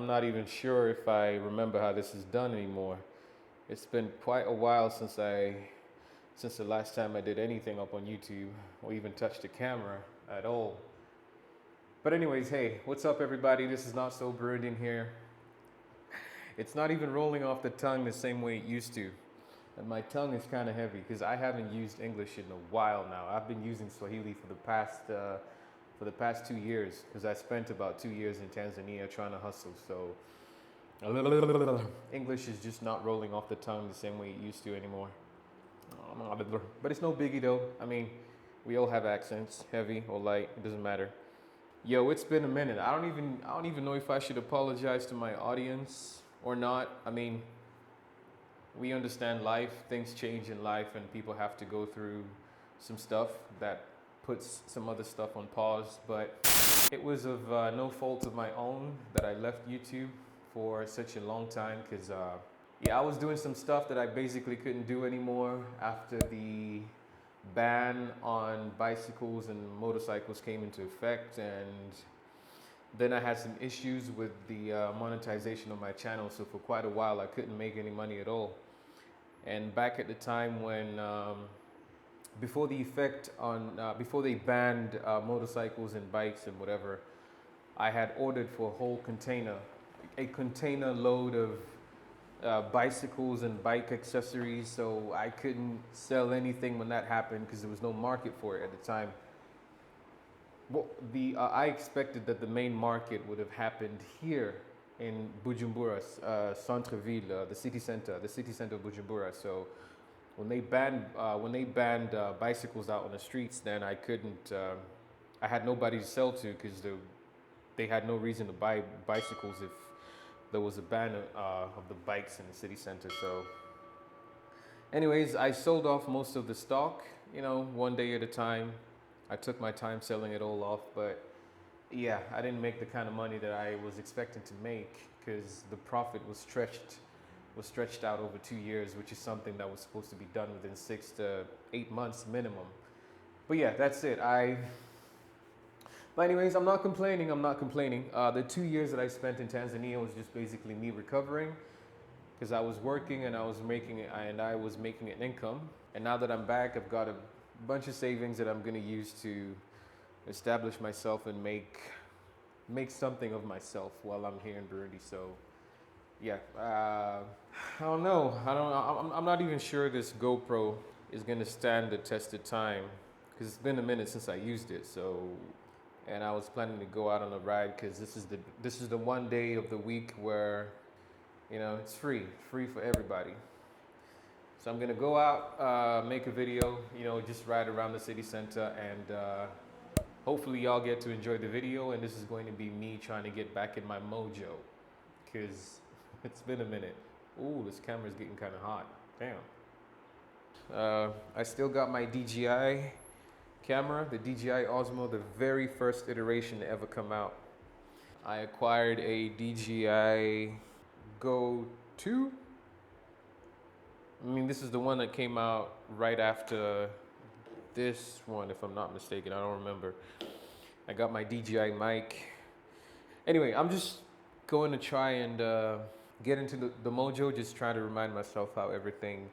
I'm not even sure if I remember how this is done anymore. It's been quite a while since the last time I did anything up on YouTube or even touched a camera at all. But anyways, hey, what's up everybody? This is Not.So.Burundian here. It's not even rolling off the tongue the same way it used to. And my tongue is kind of heavy because I haven't used English in a while now. I've been using Swahili for the past 2 years because I spent about 2 years in Tanzania trying to hustle. So English is just not rolling off the tongue the same way it used to anymore. But it's no biggie though. I mean, we all have accents, heavy or light, it doesn't matter. Yo, it's been a minute. I don't even know if I should apologize to my audience or not. I mean, we understand life, things change in life, and people have to go through some stuff that puts some other stuff on pause. But it was of no fault of my own that I left YouTube for such a long time because I was doing some stuff that I basically couldn't do anymore after the ban on bicycles and motorcycles came into effect, and then I had some issues with the monetization of my channel. So for quite a while I couldn't make any money at all. And back at the time when before they banned motorcycles and bikes and whatever, I had ordered for a container load of bicycles and bike accessories, so I couldn't sell anything when that happened because there was no market for it at the time. Well, I expected that the main market would have happened here in Bujumbura, Centre-Ville, the city center of Bujumbura. So when they banned bicycles out on the streets, then I couldn't. I had nobody to sell to because they had no reason to buy bicycles if there was a ban of the bikes in the city center. So anyways, I sold off most of the stock, one day at a time. I took my time selling it all off, but yeah, I didn't make the kind of money that I was expecting to make because the profit was stretched out over 2 years, which is something that was supposed to be done within 6 to 8 months minimum. But yeah, that's it. But anyways, I'm not complaining. The 2 years that I spent in Tanzania was just basically me recovering because I was working and I was making an income. And now that I'm back, I've got a bunch of savings that I'm going to use to establish myself and make something of myself while I'm here in Burundi. So yeah, I don't know. I'm not even sure this GoPro is going to stand the test of time because it's been a minute since I used it. So, and I was planning to go out on a ride because this is the one day of the week where it's free for everybody. So I'm gonna go out, make a video, just ride around the city center, and hopefully y'all get to enjoy the video. And this is going to be me trying to get back in my mojo because it's been a minute. Ooh, this camera's getting kind of hot. Damn. I still got my DJI camera, the DJI Osmo, the very first iteration to ever come out. I acquired a DJI Go 2. I mean, this is the one that came out right after this one, if I'm not mistaken. I don't remember. I got my DJI mic. Anyway, I'm just going to try and get into the mojo, just trying to remind myself how everything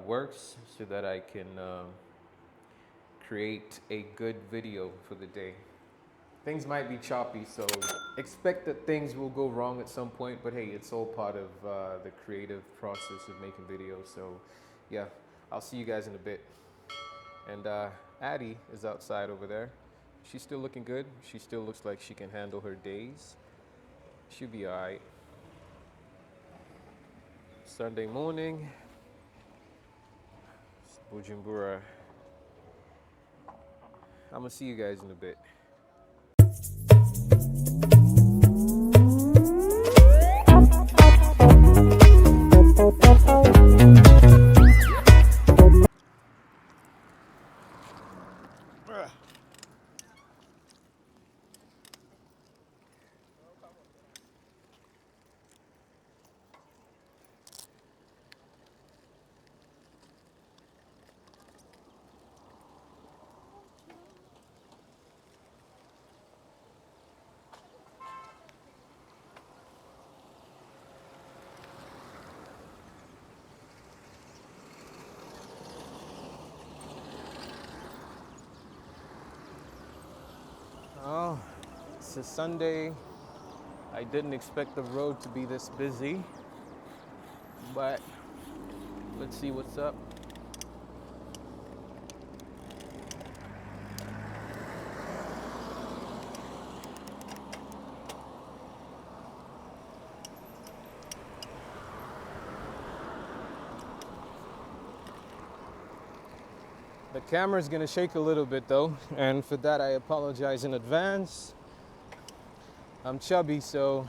works so that I can create a good video for the day. Things might be choppy, so expect that things will go wrong at some point, but hey, it's all part of the creative process of making videos. So yeah, I'll see you guys in a bit. And Addie is outside over there. She's still looking good. She still looks like she can handle her days. She'll be all right. Sunday morning, it's Bujumbura. I'm gonna see you guys in a bit. It's a Sunday. I didn't expect the road to be this busy, but let's see what's up. The camera's gonna shake a little bit though, and for that I apologize in advance. I'm chubby, so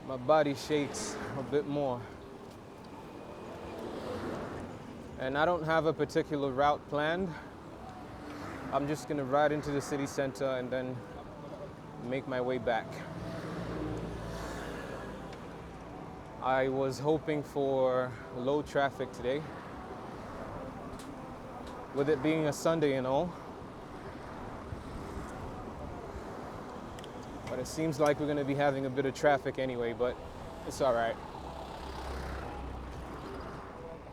my body shakes a bit more. And I don't have a particular route planned. I'm just gonna ride into the city center and then make my way back. I was hoping for low traffic today, with it being a Sunday and all. But it seems like we're gonna be having a bit of traffic anyway, but it's all right.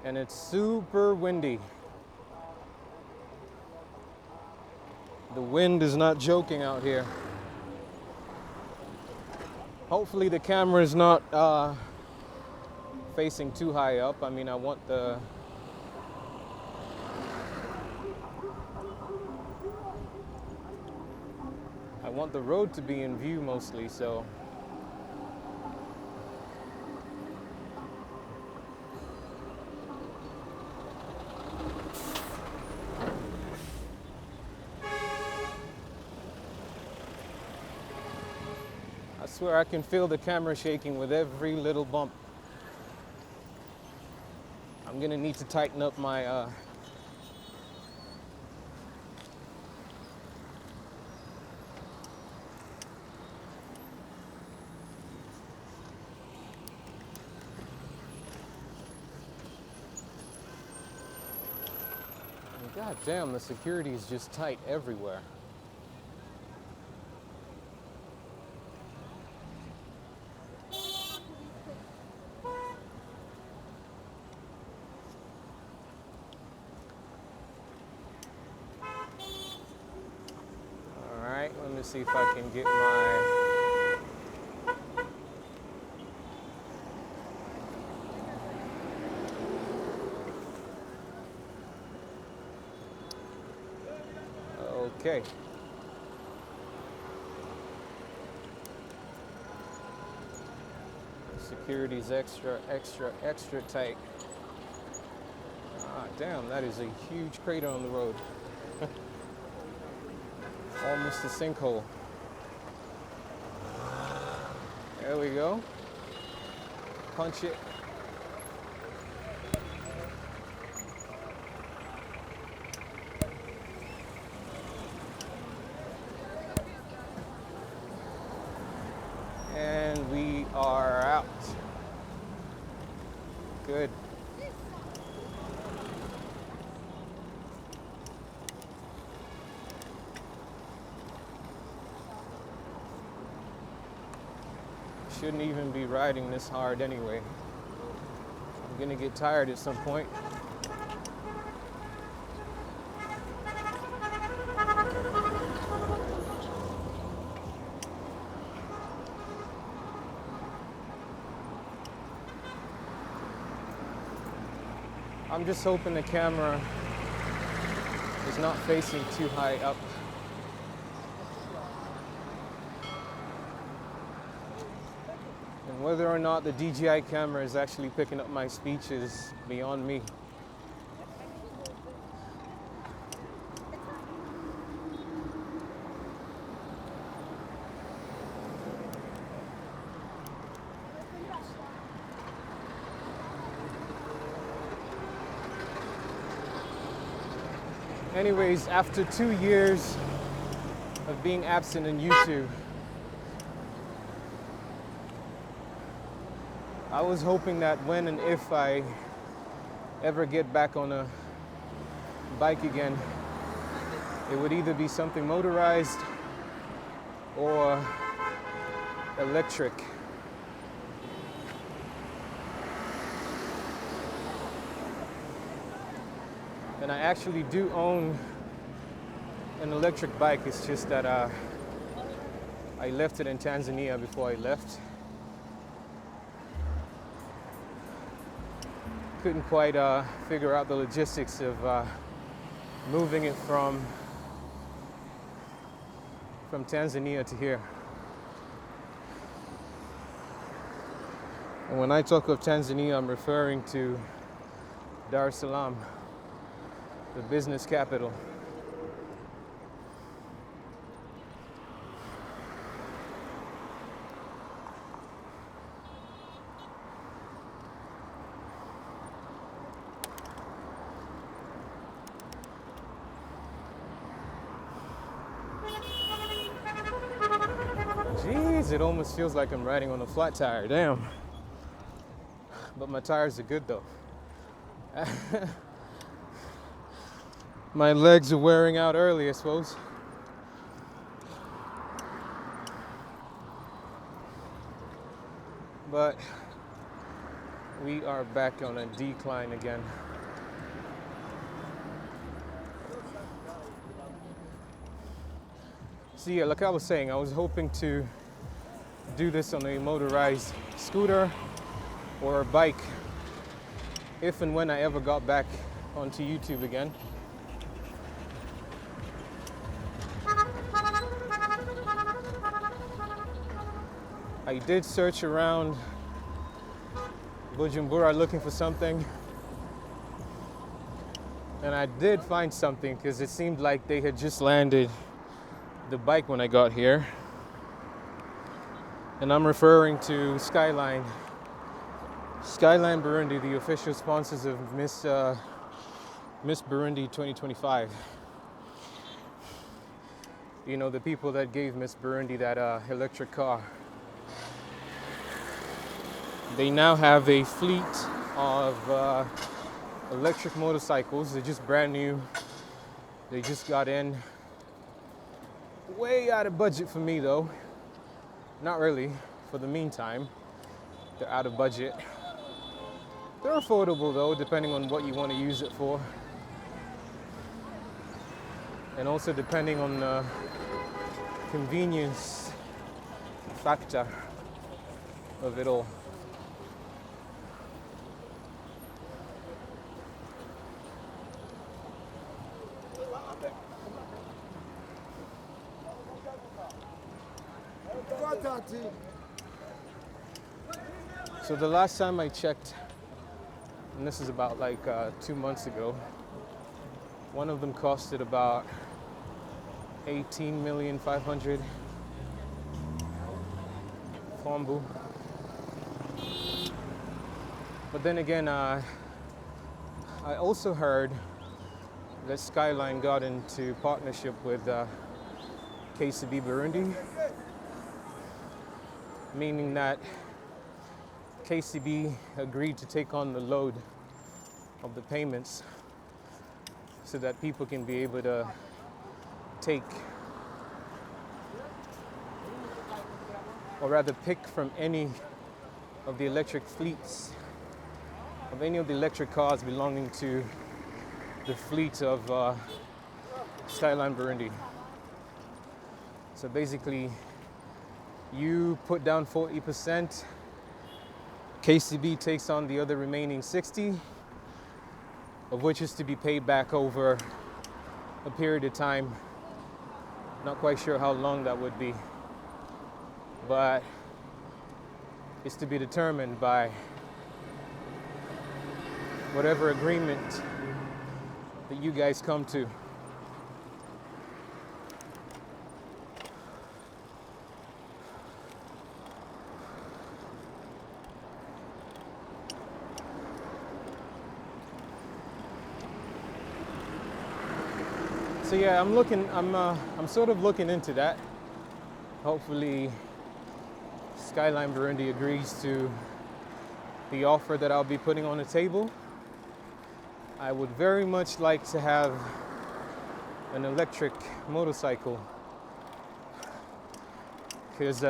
And it's super windy. The wind is not joking out here. Hopefully the camera is not facing too high up. I mean, I want the road to be in view mostly, so I swear I can feel the camera shaking with every little bump. I'm gonna need to tighten up my God damn, the security is just tight everywhere. All right, let me see if I can get my... Okay. Security's extra tight. Ah, damn, that is a huge crater on the road. Almost a sinkhole. There we go. Punch it. And we are out. Good. Shouldn't even be riding this hard anyway. I'm gonna get tired at some point. I'm just hoping the camera is not facing too high up. And whether or not the DJI camera is actually picking up my speech is beyond me. Anyways, after 2 years of being absent in YouTube, I was hoping that when and if I ever get back on a bike again, it would either be something motorized or electric. And I actually do own an electric bike. It's just that I left it in Tanzania before I left. Couldn't quite figure out the logistics of moving it from Tanzania to here. And when I talk of Tanzania, I'm referring to Dar es Salaam, the business capital. Jeez, it almost feels like I'm riding on a flat tire, damn. But my tires are good though. My legs are wearing out early, I suppose. But we are back on a decline again. So yeah, like I was saying, I was hoping to do this on a motorized scooter or a bike if and when I ever got back onto YouTube again. I did search around Bujumbura looking for something, and I did find something because it seemed like they had just landed the bike when I got here. And I'm referring to Skyline Burundi, the official sponsors of Miss Burundi 2025. You know, the people that gave Miss Burundi that electric car. They now have a fleet of electric motorcycles. They're just brand new. They just got in. Way out of budget for me though. Not really, for the meantime. They're out of budget. They're affordable though, depending on what you want to use it for. And also depending on the convenience factor of it all. So the last time I checked, and this is about like 2 months ago, one of them costed about 18,500,000 Fombu. But then again, I also heard that Skyline got into partnership with Kayitesi Burundi, meaning that KCB agreed to take on the load of the payments so that people can be able to take, or rather pick from any of the electric fleets, of any of the electric cars belonging to the fleet of Skyline Burundi. So basically, you put down 40%, KCB takes on the other remaining 60%, of which is to be paid back over a period of time. Not quite sure how long that would be, but it's to be determined by whatever agreement that you guys come to. So yeah, I'm sort of looking into that. Hopefully Skyline Burundi agrees to the offer that I'll be putting on the table. I would very much like to have an electric motorcycle, because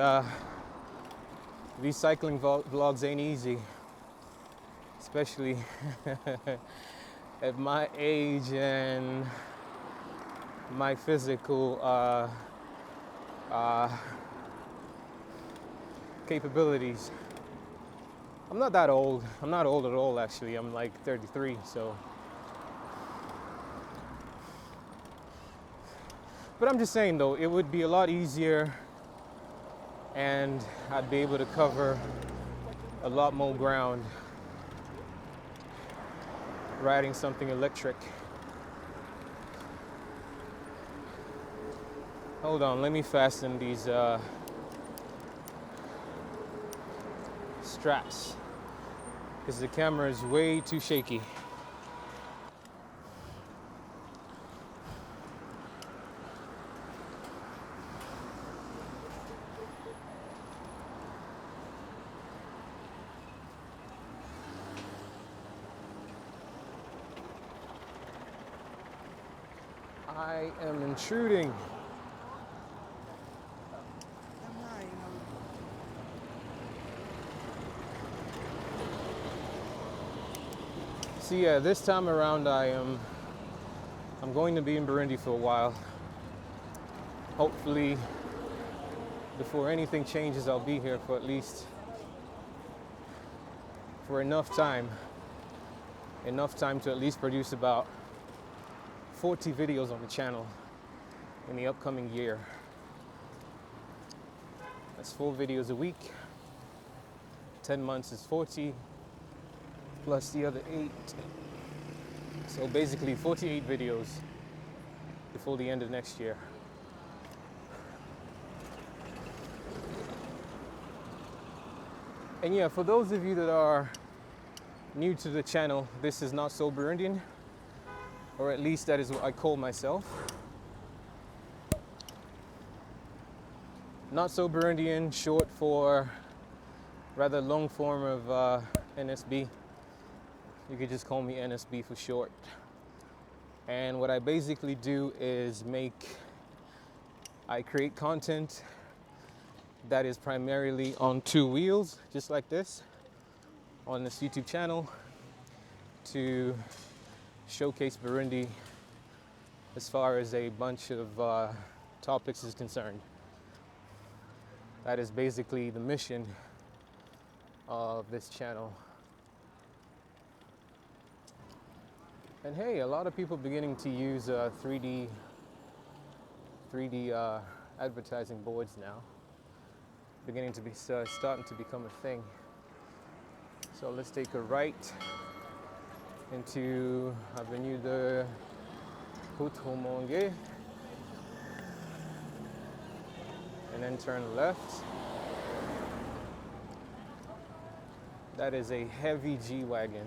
these cycling vlogs ain't easy, especially at my age and my physical capabilities. I'm not that old. I'm not old at all, actually. I'm like 33, so. But I'm just saying, though, it would be a lot easier and I'd be able to cover a lot more ground riding something electric. Hold on, let me fasten these straps because the camera is way too shaky. I am intruding. So yeah, this time around I'm going to be in Burundi for a while. Hopefully, before anything changes, I'll be here for at least for enough time to at least produce about 40 videos on the channel in the upcoming year. That's 4 videos a week. 10 months is 40, plus the other 8. So basically 48 videos before the end of next year. And yeah, for those of you that are new to the channel, this is Not.So.Burundian, or at least that is what I call myself. Not.So.Burundian, short for rather long form of NSB. You could just call me NSB for short. And what I basically do is I create content that is primarily on 2 wheels, just like this, on this YouTube channel, to showcase Burundi as far as a bunch of topics is concerned. That is basically the mission of this channel. And hey, a lot of people beginning to use 3D advertising boards now, beginning to be starting to become a thing. So let's take a right into Avenue de Houtoumongue and then turn left. That is a heavy G-Wagon.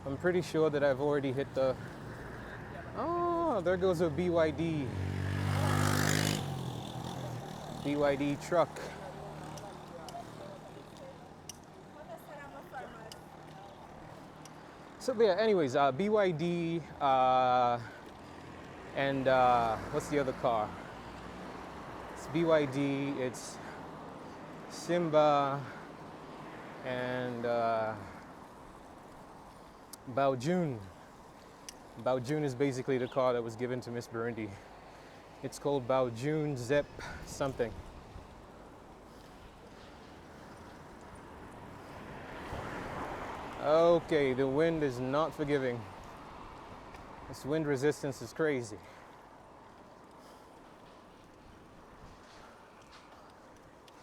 I'm pretty sure that I've already hit the... Oh, there goes a BYD truck. So yeah, anyways, BYD and what's the other car? It's BYD, it's Simba, and Baojun. Baojun is basically the car that was given to Miss Burundi. It's called Baojun Zep something. Okay, the wind is not forgiving. This wind resistance is crazy.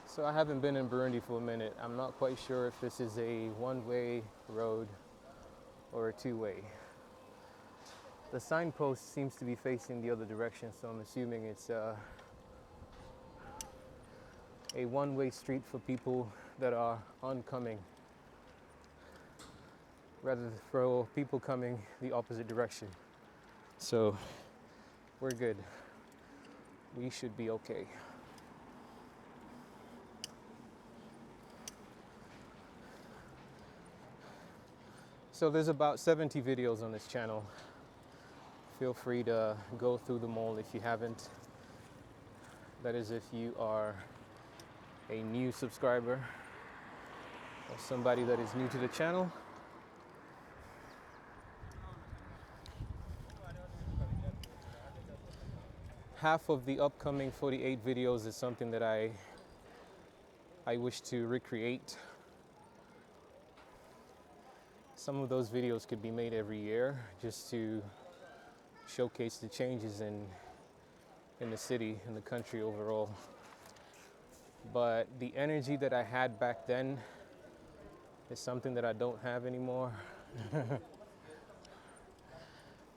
So I haven't been in Burundi for a minute. I'm not quite sure if this is a one-way road or a two-way. The signpost seems to be facing the other direction, so I'm assuming it's a one-way street for people that are oncoming, rather than for people coming the opposite direction. So we're good. We should be okay. So there's about 70 videos on this channel. Feel free to go through them all if you haven't. That is if you are a new subscriber or somebody that is new to the channel. half of the upcoming 48 videos is something that I wish to recreate. Some of those videos could be made every year just to showcase the changes in the city and the country overall. But the energy that I had back then is something that I don't have anymore.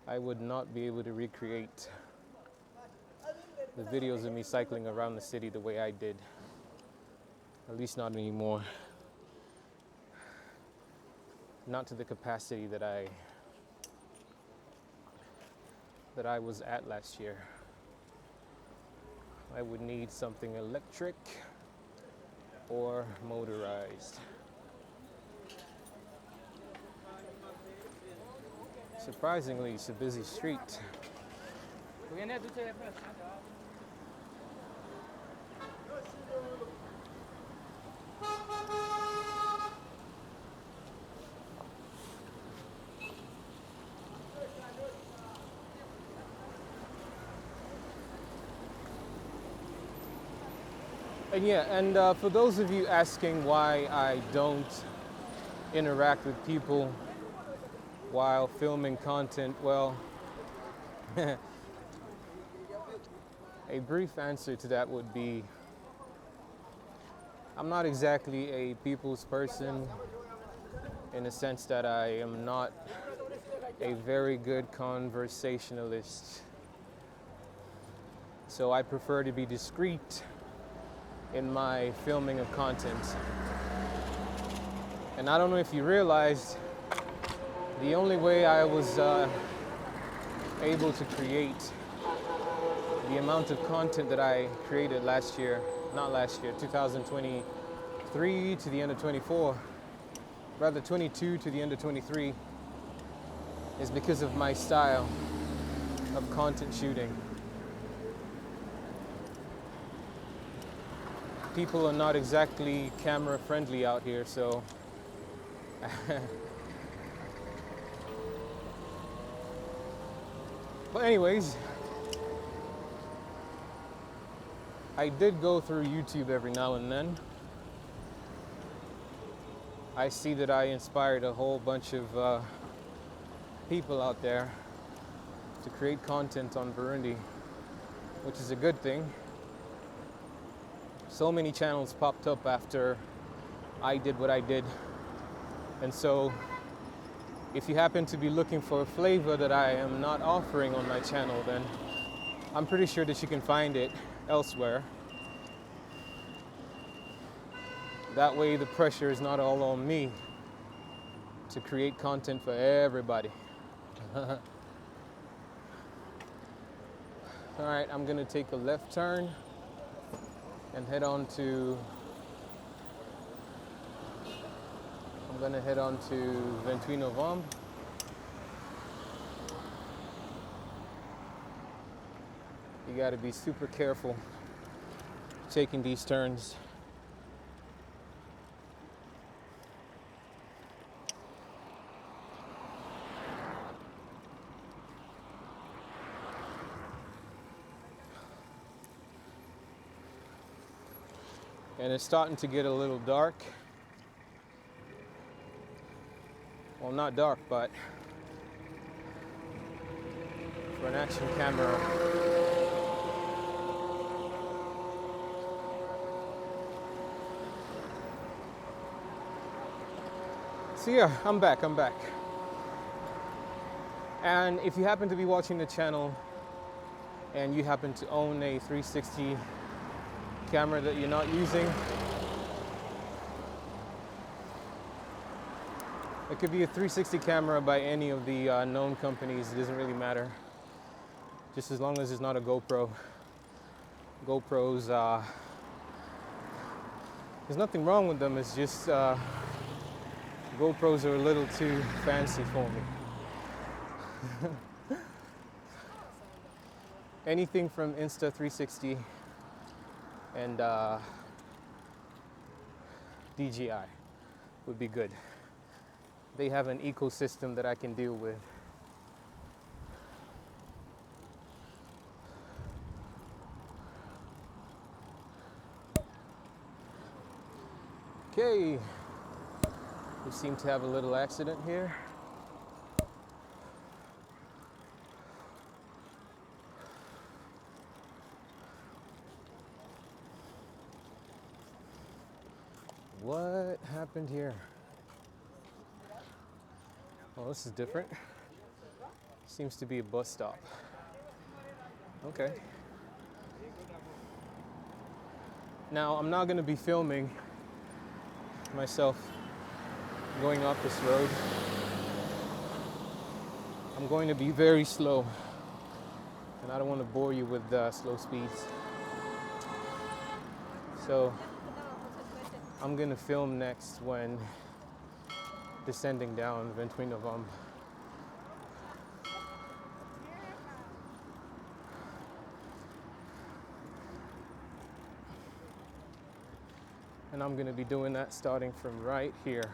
I would not be able to recreate the videos of me cycling around the city the way I did. At least not anymore. Not to the capacity that I was at last year. I would need something electric or motorized. Surprisingly, it's a busy street. And for those of you asking why I don't interact with people while filming content, well, a brief answer to that would be I'm not exactly a people's person in the sense that I am not a very good conversationalist. So I prefer to be discreet in my filming of content. And I don't know if you realized, the only way I was able to create the amount of content that I created last year, 2023 to the end of 24, rather 22 to the end of 23, is because of my style of content shooting. People are not exactly camera friendly out here, so but anyways, I did go through YouTube every now and then. I see that I inspired a whole bunch of people out there to create content on Burundi, which is a good thing. So many channels popped up after I did what I did. And so if you happen to be looking for a flavor that I am not offering on my channel, then I'm pretty sure that you can find it elsewhere. That way the pressure is not all on me to create content for everybody. All right, I'm gonna take a left turn and head on to 28 November. You gotta be super careful taking these turns. And it's starting to get a little dark. Well, not dark, but for an action camera, so yeah, I'm back. And if you happen to be watching the channel and you happen to own a 360 camera that you're not using, it could be a 360 camera by any of the known companies. It doesn't really matter, just as long as it's not a GoPro. GoPros, there's nothing wrong with them, it's just GoPros are a little too fancy for me. Anything from Insta360 and DJI would be good. They have an ecosystem that I can deal with. Okay, we seem to have a little accident here. What happened here? Well, this is different. Seems to be a bus stop. Okay. Now, I'm not going to be filming myself going up this road. I'm going to be very slow, and I don't want to bore you with slow speeds. So I'm going to film next when descending down Venturi November. And I'm going to be doing that starting from right here.